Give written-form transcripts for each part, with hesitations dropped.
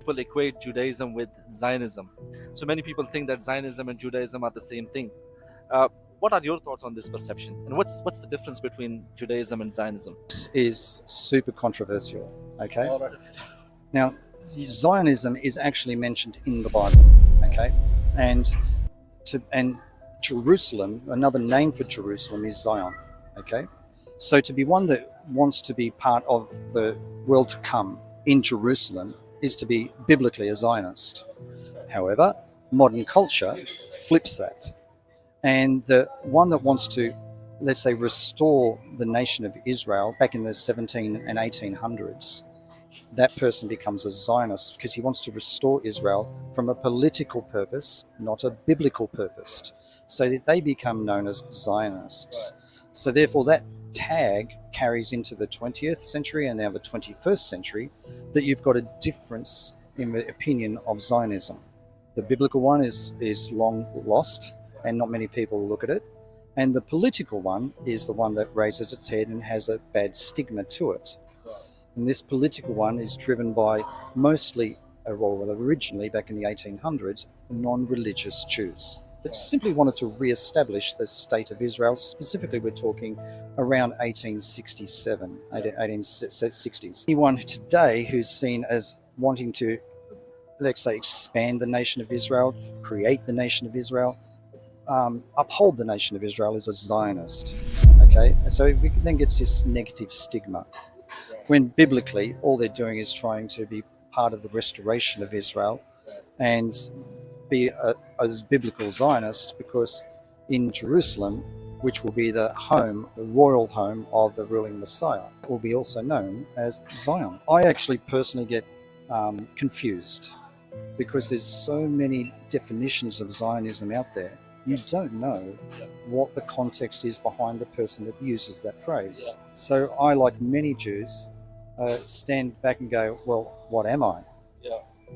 people equate Judaism with Zionism. So many people think that Zionism and Judaism are the same thing. What are your thoughts on this perception? And what's the difference between Judaism and Zionism? This is super controversial, okay? Now, Zionism is actually mentioned in the Bible, okay? And Jerusalem, another name for Jerusalem is Zion, okay? So to be one that wants to be part of the world to come in Jerusalem is to be biblically a Zionist. However, modern culture flips that. And the one that wants to, let's say, restore the nation of Israel back in the 17 and 1800s, that person becomes a Zionist because he wants to restore Israel from a political purpose, not a biblical purpose, so that they become known as Zionists. So therefore that tag carries into the 20th century and now the 21st century, that you've got a difference in the opinion of Zionism. The biblical one is long lost and not many people look at it. And the political one is the one that raises its head and has a bad stigma to it. And this political one is driven by mostly, or originally back in the 1800s, non-religious Jews that simply wanted to re-establish the state of Israel. Specifically, we're talking around 1867, 1860s. Anyone today who's seen as wanting to, let's say, expand the nation of Israel, create the nation of Israel, uphold the nation of Israel is a Zionist, okay? And so it then gets this negative stigma, when biblically all they're doing is trying to be part of the restoration of Israel and be a biblical Zionist, because in Jerusalem, which will be the home, the royal home of the ruling Messiah, will be also known as Zion. I actually personally get confused because there's so many definitions of Zionism out there. You don't know what the context is behind the person that uses that phrase. So I, like many Jews, stand back and go, well, what am I?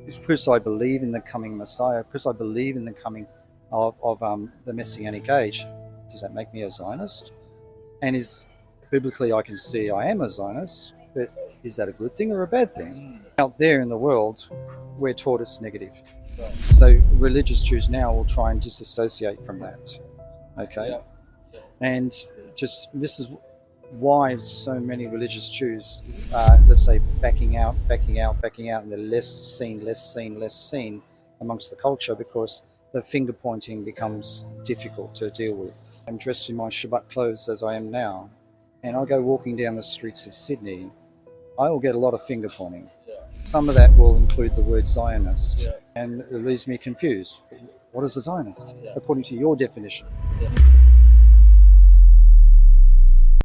Because I believe in the coming Messiah, because I believe in the coming of the Messianic age. Does that make me a Zionist? And is biblically I can see I am a Zionist, but is that a good thing or a bad thing? Out there in the world, we're taught it's negative. So religious Jews now will try and disassociate from that, okay? And just this is why so many religious Jews, let's say, backing out, and they're less seen amongst the culture, because the finger pointing becomes difficult to deal with. I'm dressed in my Shabbat clothes as I am now, and I go walking down the streets of Sydney, I will get a lot of finger pointing. Some of that will include the word Zionist, and it leaves me confused. What is a Zionist, according to your definition?